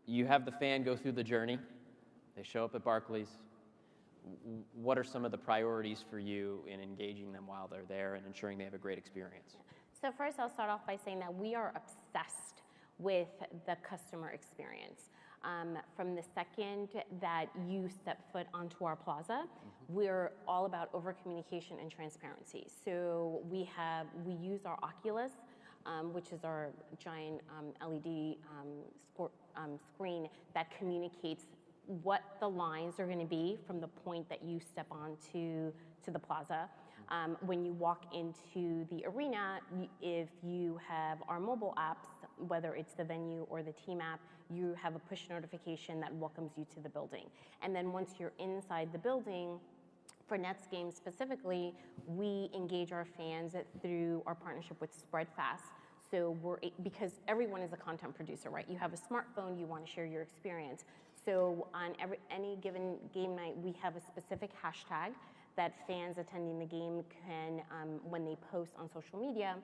you have the fan go through the journey. They show up at Barclays. What are some of the priorities for you in engaging them while they're there and ensuring they have a great experience? So first, I'll start off by saying that we are obsessed with the customer experience. From the second that you step foot onto our plaza, we're all about over-communication and transparency. So we use our Oculus, which is our giant LED screen that communicates what the lines are going to be from the point that you step onto the plaza. When you walk into the arena, if you have our mobile apps, whether it's the venue or the team app, you have a push notification that welcomes you to the building. And then once you're inside the building, for Nets games specifically, we engage our fans through our partnership with Spreadfast. So because everyone is a content producer, right? You have a smartphone, you want to share your experience. So on any given game night, we have a specific hashtag that fans attending the game can, when they post on social media,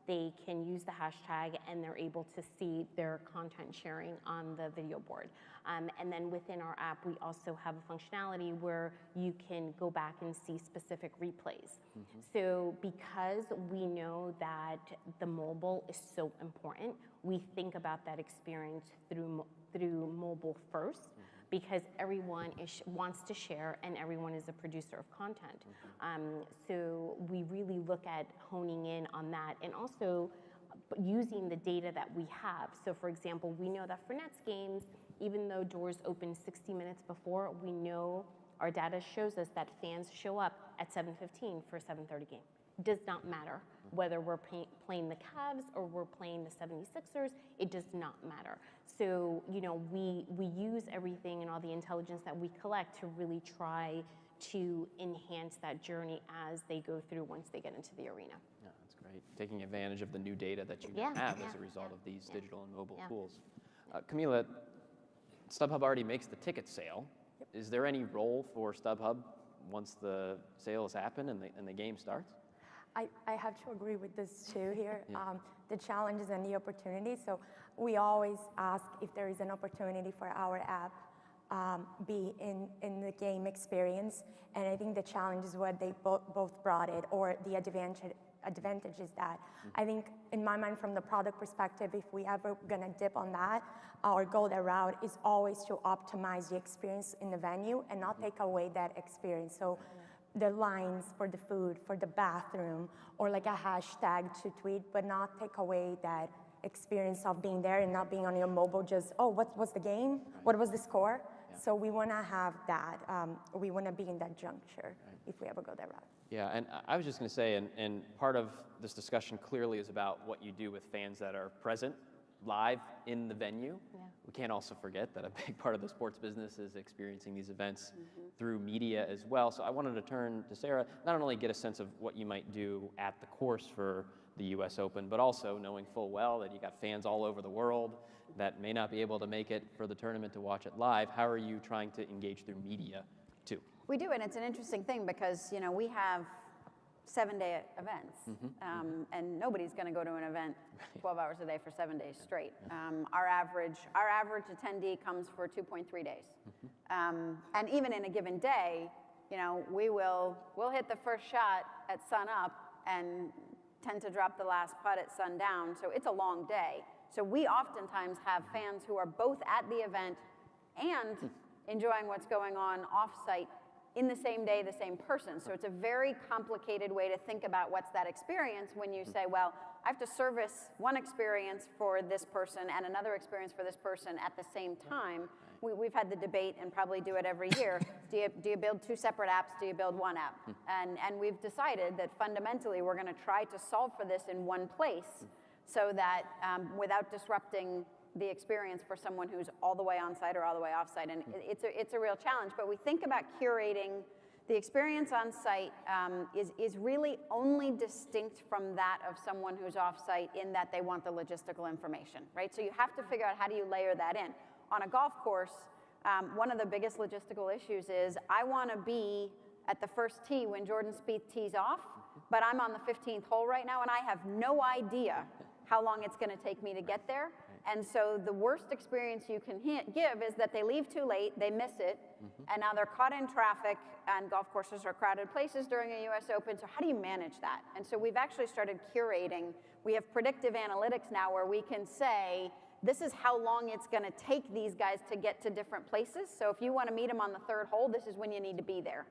they can use the hashtag and they're able to see their content sharing on the video board. And then within our app, we also have a functionality where you can go back and see specific replays. So because we know that the mobile is so important, we think about that experience through mobile first, because everyone wants to share and everyone is a producer of content. So we really look at honing in on that and also using the data that we have. So for example, we know that for Nets games, even though doors open 60 minutes before, we know our data shows us that fans show up at 7:15 for a 7:30 game. Does not matter whether we're playing the Cavs or we're playing the 76ers, it does not matter. So, you know, we use everything and all the intelligence that we collect to really try to enhance that journey as they go through once they get into the arena. Yeah, that's great. Taking advantage of the new data that you have as a result of these digital and mobile tools. Camila, StubHub already makes the ticket sale. Is there any role for StubHub once the sale has happened and the game starts? I have to agree with this too here. The challenges and the opportunities. So we always ask if there is an opportunity for our app be in the game experience. And I think the challenge is what they both brought it, or the advantage is that. I think in my mind, from the product perspective, if we ever gonna dip on that or go that route, is always to optimize the experience in the venue and not take away that experience. So the lines for the food, for the bathroom, or like a hashtag to tweet, but not take away that experience of being there and not being on your mobile just, oh, what was the game? What was the score? So we want to have that. We want to be in that juncture if we ever go that route. Yeah, and I was just going to say, and part of this discussion clearly is about what you do with fans that are present live in the venue. We can't also forget that a big part of the sports business is experiencing these events through media as well. So I wanted to turn to Sarah, not only get a sense of what you might do at the course for the US Open, but also knowing full well that you got fans all over the world that may not be able to make it for the tournament to watch it live. How are you trying to engage through media too? We do, and it's an interesting thing because, you know, we have 7-day events, and nobody's going to go to an event 12 hours a day for 7 days straight. Our average attendee comes for 2.3 days, and even in a given day, you know, we'll hit the first shot at sun up and tend to drop the last putt at sundown. So it's a long day. So we oftentimes have fans who are both at the event and enjoying what's going on off-site in the same day, the same person. So it's a very complicated way to think about what's that experience when you say, well, I have to service one experience for this person and another experience for this person at the same time. We've had the debate, and probably do it every year, do you build two separate apps, do you build one app? And we've decided that fundamentally we're going to try to solve for this in one place so that without disrupting the experience for someone who's all the way on site or all the way off site. And it's a real challenge, but we think about curating the experience on site is really only distinct from that of someone who's off site in that they want the logistical information, right? So you have to figure out how do you layer that in. On a golf course, one of the biggest logistical issues is I want to be at the first tee when Jordan Spieth tees off, but I'm on the 15th hole right now and I have no idea how long it's going to take me to get there. And so the worst experience you can give is that they leave too late, they miss it, and now they're caught in traffic, and golf courses are crowded places during a US Open, so how do you manage that? And so we've actually started curating. We have predictive analytics now where we can say, this is how long it's going to take these guys to get to different places. So if you want to meet them on the 3rd hole, this is when you need to be there.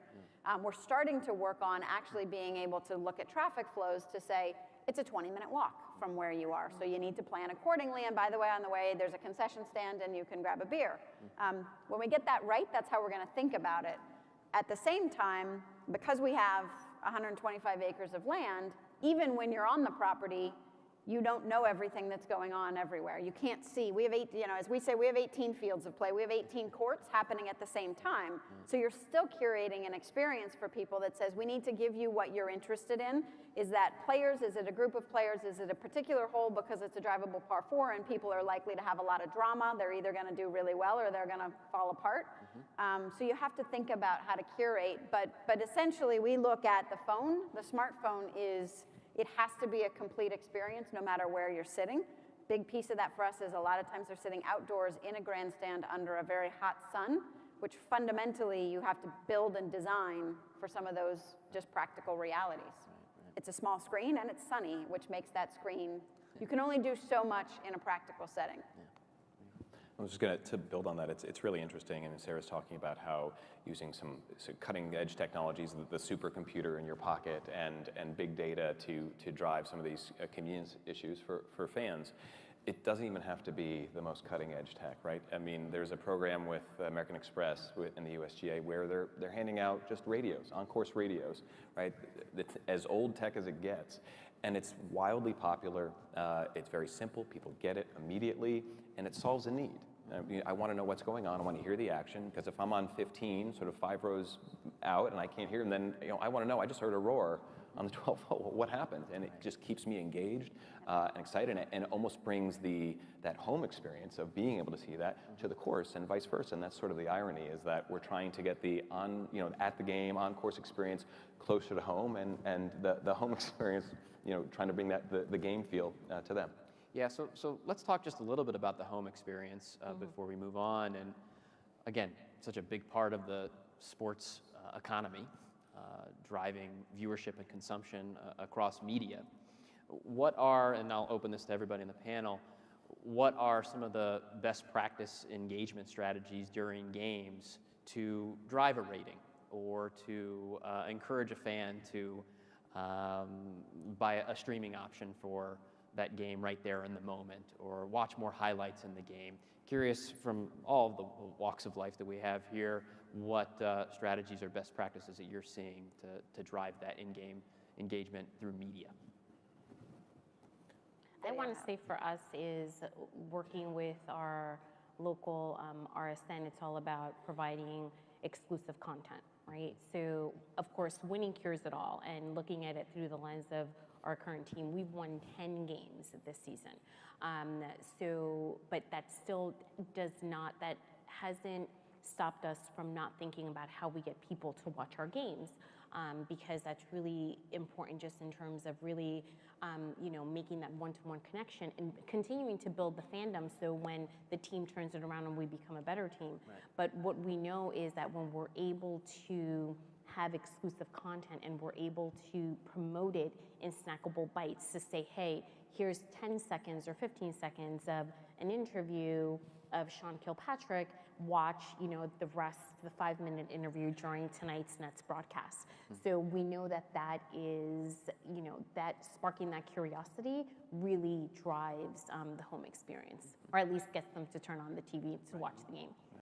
We're starting to work on actually being able to look at traffic flows to say, it's a 20-minute walk from where you are. So you need to plan accordingly. And by the way, on the way, there's a concession stand and you can grab a beer. When we get that right, that's how we're going to think about it. At the same time, because we have 125 acres of land, even when you're on the property, you don't know everything that's going on everywhere. You can't see. We have as we say, we have 18 fields of play. We have 18 courts happening at the same time. So you're still curating an experience for people that says, we need to give you what you're interested in. Is that players? Is it a group of players? Is it a particular hole because it's a drivable par 4 and people are likely to have a lot of drama? They're either going to do really well or they're going to fall apart. So you have to think about how to curate. But essentially, we look at the phone. The smartphone it has to be a complete experience no matter where you're sitting. Big piece of that for us is a lot of times they're sitting outdoors in a grandstand under a very hot sun, which fundamentally you have to build and design for some of those just practical realities. It's a small screen and it's sunny, which makes that screen, you can only do so much in a practical setting. I was just going to build on that. It's really interesting, and Sarah's talking about how using some cutting-edge technologies, the supercomputer in your pocket, and big data to drive some of these convenience issues for fans. It doesn't even have to be the most cutting-edge tech, right? I mean, there's a program with American Express in the USGA where they're handing out just radios, on-course radios, right? It's as old tech as it gets. And it's wildly popular. It's very simple. People get it immediately, and it solves a need. I want to know what's going on. I want to hear the action, because if I'm on 15, sort of 5 rows out, and I can't hear them, then I want to know. I just heard a roar on the 12th hole. What happened? And it just keeps me engaged and excited, and it almost brings that home experience of being able to see that to the course, and vice versa. And that's sort of the irony, is that we're trying to get the at the game on-course experience closer to home, and the home experience, trying to bring the game feel to them. Yeah, so let's talk just a little bit about the home experience before we move on. And again, such a big part of the sports economy, driving viewership and consumption across media. What are, and I'll open this to everybody in the panel, what are some of the best practice engagement strategies during games to drive a rating or to encourage a fan to buy a streaming option for that game right there in the moment, or watch more highlights in the game? Curious, from all the walks of life that we have here, what strategies or best practices that you're seeing to drive that in-game engagement through media? I want to say for us is working with our local RSN, it's all about providing exclusive content, right? So of course, winning cures it all, and looking at it through the lens of our current team, we've won 10 games this season. But that still that hasn't stopped us from not thinking about how we get people to watch our games, because that's really important just in terms of really, making that one-to-one connection and continuing to build the fandom so when the team turns it around and we become a better team. Right. But what we know is that when we're able to have exclusive content and we're able to promote it in snackable bites to say, hey, here's 10 seconds or 15 seconds of an interview of Sean Kilpatrick, watch, the rest, the 5-minute interview during tonight's Nets broadcast. So we know that is, that sparking that curiosity really drives the home experience, or at least gets them to turn on the TV to watch the game.